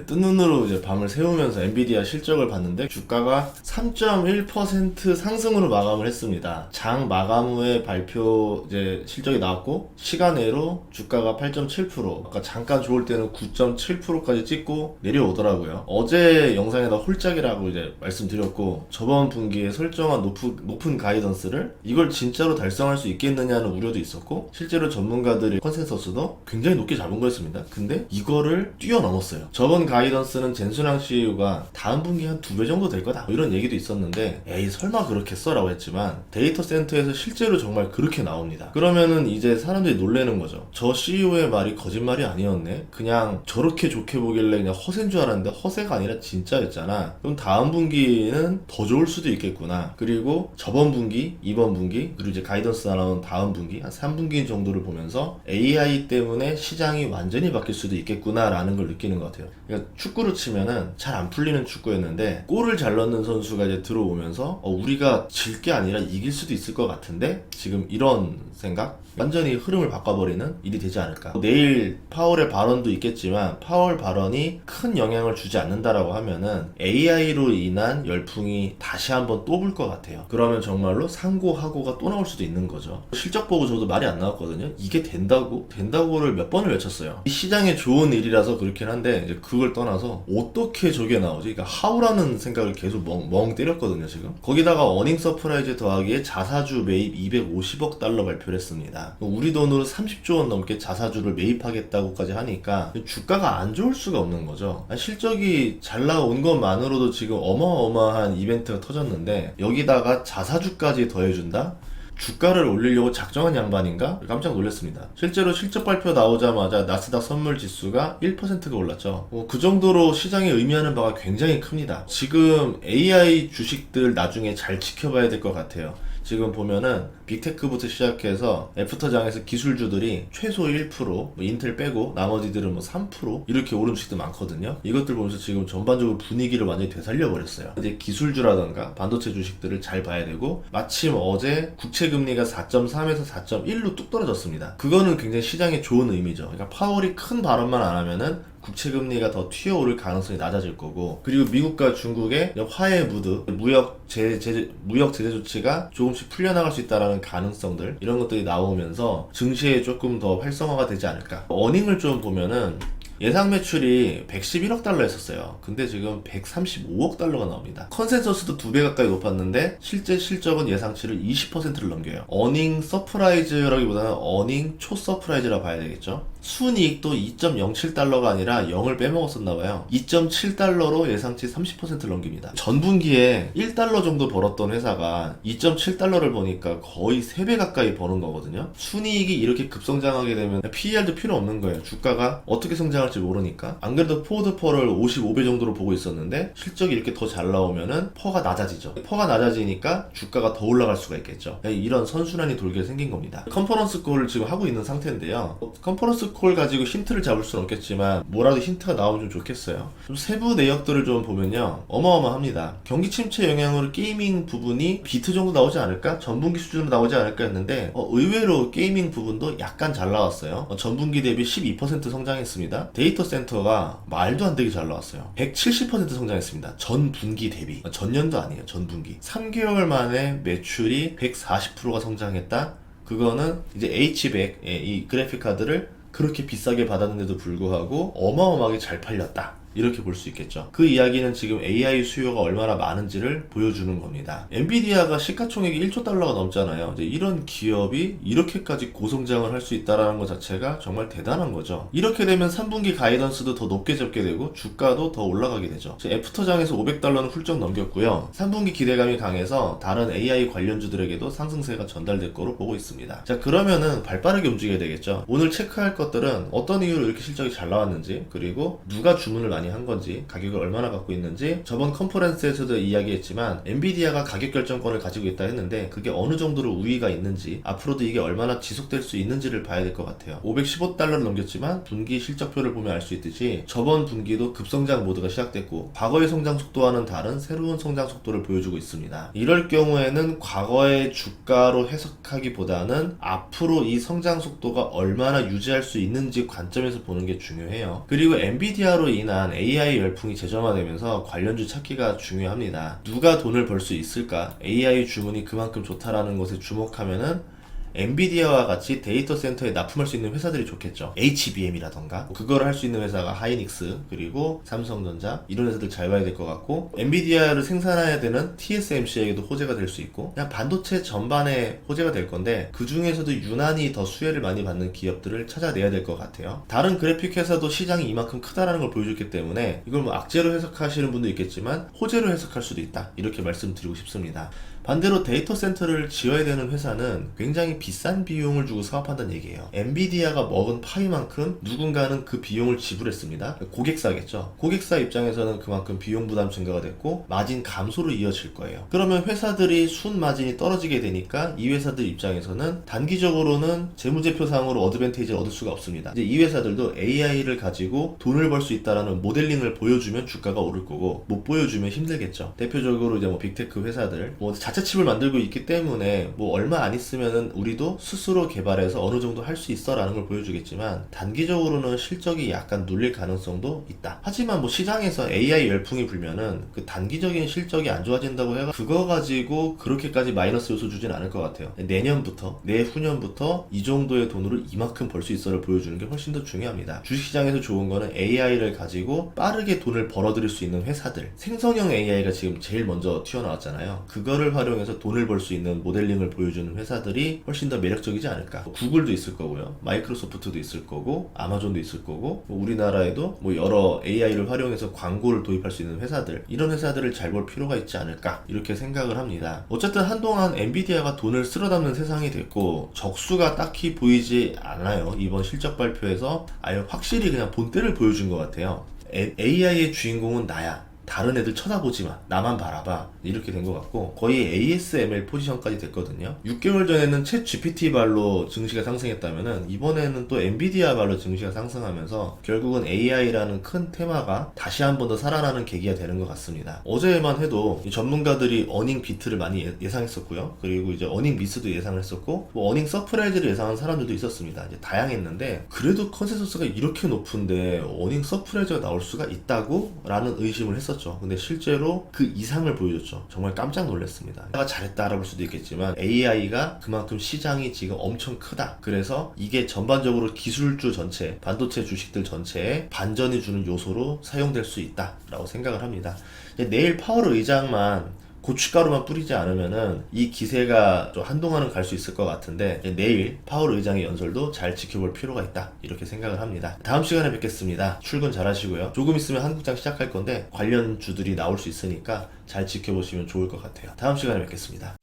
뜬 눈으로 이제 밤을 새우면서 엔비디아 실적을 봤는데 주가가 3.1% 상승으로 마감을 했습니다. 장 마감 후에 발표 이제 실적이 나왔고 시간외로 주가가 8.7%, 아까 잠깐 좋을 때는 9.7%까지 찍고 내려오더라고요. 어제 영상에다 홀짝이라고 이제 말씀드렸고 저번 분기에 설정한 높은 가이던스를 이걸 진짜로 달성할 수 있겠느냐는 우려도 있었고 실제로 전문가들의 컨센서스도 굉장히 높게 잡은 거였습니다. 근데 이거를 뛰어넘었어요. 저번 가이던스는 젠순왕 CEO가 다음 분기 한 2배 정도 될 거다 이런 얘기도 있었는데 에이 설마 그렇겠어 라고 했지만 데이터 센터에서 실제로 정말 그렇게 나옵니다. 그러면은 이제 사람들이 놀라는 거죠. 저 CEO의 말이 거짓말이 아니었네, 그냥 저렇게 좋게 보길래 그냥 허세인 줄 알았는데 허세가 아니라 진짜였잖아. 그럼 다음 분기는 더 좋을 수도 있겠구나. 그리고 저번 분기, 이번 분기, 그리고 이제 가이던스 나온 다음 분기 한 3분기 정도를 보면서 AI 때문에 시장이 완전히 바뀔 수도 있겠구나 라는 걸 느끼는 것 같아요. 그러니까 축구로 치면은 잘 안 풀리는 축구였는데 골을 잘 넣는 선수가 이제 들어오면서 우리가 질 게 아니라 이길 수도 있을 것 같은데 지금 이런 생각? 완전히 흐름을 바꿔버리는 일이 되지 않을까. 내일 파월의 발언도 있겠지만 파월 발언이 큰 영향을 주지 않는다라고 하면은 AI로 인한 열풍이 다시 한번 또 불 것 같아요. 그러면 정말로 상고하고가 또 나올 수도 있는 거죠. 실적 보고 저도 말이 안 나왔거든요. 이게 된다고? 된다고를 몇 번을 외쳤어요. 이 시장에 좋은 일이라서 그렇긴 한데 이제 그걸 떠나서 어떻게 저게 나오지? 그러니까 하우라는 생각을 계속 멍 때렸거든요 지금. 거기다가 어닝 서프라이즈 더하기에 자사주 매입 250억 달러 발표를 했습니다. 우리 돈으로 30조 원 넘게 자사주를 매입하겠다고까지 하니까 주가가 안 좋을 수가 없는 거죠. 실적이 잘 나온 것만으로도 지금 어마어마한 이벤트가 터졌는데 여기다가 자사주까지 더해준다? 주가를 올리려고 작정한 양반인가? 깜짝 놀랐습니다. 실제로 실적 발표 나오자마자 나스닥 선물 지수가 1%가 올랐죠. 그 정도로 시장에 의미하는 바가 굉장히 큽니다. 지금 AI 주식들 나중에 잘 지켜봐야 될 것 같아요. 지금 보면은 빅테크부터 시작해서 애프터장에서 기술주들이 최소 1%, 뭐 인텔 빼고 나머지들은 뭐 3% 이렇게 오른 주식도 많거든요. 이것들 보면서 지금 전반적으로 분위기를 완전히 되살려버렸어요. 이제 기술주라던가 반도체 주식들을 잘 봐야 되고 마침 어제 국채금리가 4.3에서 4.1로 뚝 떨어졌습니다. 그거는 굉장히 시장에 좋은 의미죠. 그러니까 파월이 큰 발언만 안 하면은 국채금리가 더 튀어오를 가능성이 낮아질 거고, 그리고 미국과 중국의 화해 무드, 무역 제재 조치가 조금씩 풀려나갈 수 있다라는 가능성들, 이런 것들이 나오면서 증시에 조금 더 활성화가 되지 않을까. 어닝을 좀 보면은 예상 매출이 111억 달러 했었어요. 근데 지금 135억 달러가 나옵니다. 컨센서스도 2배 가까이 높았는데 실제 실적은 예상치를 20%를 넘겨요. 어닝 서프라이즈라기보다는 어닝 초 서프라이즈라 봐야 되겠죠. 순이익도 2.07달러가 아니라 0을 빼먹었었나봐요. 2.7달러로 예상치 30%를 넘깁니다. 전분기에 1달러 정도 벌었던 회사가 2.7달러를 버니까 거의 3배 가까이 버는 거거든요. 순이익이 이렇게 급성장하게 되면 PER도 필요 없는 거예요. 주가가 어떻게 성장할지 모르니까. 안 그래도 포워드 퍼를 55배 정도로 보고 있었는데 실적이 이렇게 더 잘 나오면은 퍼가 낮아지죠. 퍼가 낮아지니까 주가가 더 올라갈 수가 있겠죠. 이런 선순환이 돌게 생긴 겁니다. 컨퍼런스 콜을 지금 하고 있는 상태인데요. 컨퍼런스 콜 가지고 힌트를 잡을 수는 없겠지만 뭐라도 힌트가 나오면 좀 좋겠어요. 좀 세부 내역들을 좀 보면요, 어마어마합니다. 경기 침체 영향으로 게이밍 부분이 비트 정도 나오지 않을까? 전분기 수준으로 나오지 않을까 했는데 의외로 게이밍 부분도 약간 잘 나왔어요. 전분기 대비 12% 성장했습니다. 데이터 센터가 말도 안 되게 잘 나왔어요. 170% 성장했습니다. 전분기 대비. 전년도 아니에요. 전분기. 3개월 만에 매출이 140%가 성장했다? 그거는 이제 H100, 이 그래픽 카드를 그렇게 비싸게 받았는데도 불구하고 어마어마하게 잘 팔렸다, 이렇게 볼 수 있겠죠. 그 이야기는 지금 AI 수요가 얼마나 많은지를 보여주는 겁니다. 엔비디아가 시가총액이 1조 달러가 넘잖아요. 이제 이런 기업이 이렇게까지 고성장을 할 수 있다는 것 자체가 정말 대단한 거죠. 이렇게 되면 3분기 가이던스도 더 높게 잡게 되고 주가도 더 올라가게 되죠. 애프터장에서 500달러는 훌쩍 넘겼고요. 3분기 기대감이 강해서 다른 AI 관련주들에게도 상승세가 전달될 거로 보고 있습니다. 자, 그러면은 발빠르게 움직여야 되겠죠. 오늘 체크할 것들은 어떤 이유로 이렇게 실적이 잘 나왔는지, 그리고 누가 주문을 많이 한 건지, 가격을 얼마나 갖고 있는지. 저번 컨퍼런스에서도 이야기했지만 엔비디아가 가격 결정권을 가지고 있다 했는데 그게 어느 정도로 우위가 있는지, 앞으로도 이게 얼마나 지속될 수 있는지를 봐야 될 것 같아요. 515달러를 넘겼지만 분기 실적표를 보면 알 수 있듯이 저번 분기도 급성장 모드가 시작됐고 과거의 성장 속도와는 다른 새로운 성장 속도를 보여주고 있습니다. 이럴 경우에는 과거의 주가로 해석하기보다는 앞으로 이 성장 속도가 얼마나 유지할 수 있는지 관점에서 보는 게 중요해요. 그리고 엔비디아로 인한 AI 열풍이 재점화되면서 관련주 찾기가 중요합니다. 누가 돈을 벌 수 있을까? AI 주문이 그만큼 좋다라는 것에 주목하면은 엔비디아와 같이 데이터 센터에 납품할 수 있는 회사들이 좋겠죠. HBM이라던가 그거를 할 수 있는 회사가 하이닉스 그리고 삼성전자 이런 회사들 잘 봐야 될 것 같고, 엔비디아를 생산해야 되는 TSMC에게도 호재가 될 수 있고, 그냥 반도체 전반에 호재가 될 건데 그 중에서도 유난히 더 수혜를 많이 받는 기업들을 찾아내야 될 것 같아요. 다른 그래픽 회사도 시장이 이만큼 크다라는 걸 보여줬기 때문에 이걸 뭐 악재로 해석하시는 분도 있겠지만 호재로 해석할 수도 있다, 이렇게 말씀드리고 싶습니다. 반대로 데이터 센터를 지어야 되는 회사는 굉장히 비싼 비용을 주고 사업한다는 얘기예요. 엔비디아가 먹은 파이만큼 누군가는 그 비용을 지불했습니다. 고객사겠죠. 고객사 입장에서는 그만큼 비용 부담 증가가 됐고 마진 감소로 이어질 거예요. 그러면 회사들이 순 마진이 떨어지게 되니까 이 회사들 입장에서는 단기적으로는 재무제표상으로 어드밴테이지를 얻을 수가 없습니다. 이제 이 회사들도 AI를 가지고 돈을 벌 수 있다라는 모델링을 보여주면 주가가 오를 거고, 못 보여주면 힘들겠죠. 대표적으로 이제 뭐 빅테크 회사들 자체 칩을 만들고 있기 때문에 얼마 안 있으면은 우리도 스스로 개발해서 어느 정도 할 수 있어 라는 걸 보여주겠지만, 단기적으로는 실적이 약간 눌릴 가능성도 있다. 하지만 시장에서 AI 열풍이 불면은 그 단기적인 실적이 안 좋아진다고 해가 그거 가지고 그렇게까지 마이너스 요소 주진 않을 것 같아요. 내년부터 내후년부터 이 정도의 돈으로 이만큼 벌 수 있어를 보여주는 게 훨씬 더 중요합니다. 주식시장에서 좋은 거는 AI를 가지고 빠르게 돈을 벌어들일 수 있는 회사들, 생성형 AI가 지금 제일 먼저 튀어나왔잖아요. 그거를 활용해서 돈을 벌 수 있는 모델링을 보여주는 회사들이 훨씬 더 매력적이지 않을까. 구글도 있을 거고요, 마이크로소프트도 있을 거고, 아마존도 있을 거고, 우리나라에도 여러 AI를 활용해서 광고를 도입할 수 있는 회사들, 이런 회사들을 잘 볼 필요가 있지 않을까, 이렇게 생각을 합니다. 어쨌든 한동안 엔비디아가 돈을 쓸어 담는 세상이 됐고 적수가 딱히 보이지 않아요. 이번 실적 발표에서 아예 확실히 그냥 본때를 보여준 것 같아요. AI의 주인공은 나야, 다른 애들 쳐다보지 마, 나만 바라봐, 이렇게 된 것 같고 거의 ASML 포지션까지 됐거든요. 6개월 전에는 챗 GPT 발로 증시가 상승했다면은 이번에는 또 엔비디아 발로 증시가 상승하면서 결국은 AI라는 큰 테마가 다시 한 번 더 살아나는 계기가 되는 것 같습니다. 어제만 해도 전문가들이 어닝 비트를 많이 예상했었고요, 그리고 이제 어닝 미스도 예상을 했었고 어닝 서프라이즈를 예상한 사람들도 있었습니다. 이제 다양했는데 그래도 컨센서스가 이렇게 높은데 어닝 서프라이즈가 나올 수가 있다고? 라는 의심을 했었죠. 근데 실제로 그 이상을 보여줬죠. 정말 깜짝 놀랐습니다. 내가 잘했다 알아볼 수도 있겠지만 AI가 그만큼 시장이 지금 엄청 크다. 그래서 이게 전반적으로 기술주 전체, 반도체 주식들 전체에 반전이 주는 요소로 사용될 수 있다 라고 생각을 합니다. 내일 파월 의장만 고춧가루만 뿌리지 않으면은 이 기세가 좀 한동안은 갈 수 있을 것 같은데, 내일 파월 의장의 연설도 잘 지켜볼 필요가 있다, 이렇게 생각을 합니다. 다음 시간에 뵙겠습니다. 출근 잘 하시고요. 조금 있으면 한국장 시작할 건데 관련 주들이 나올 수 있으니까 잘 지켜보시면 좋을 것 같아요. 다음 시간에 뵙겠습니다.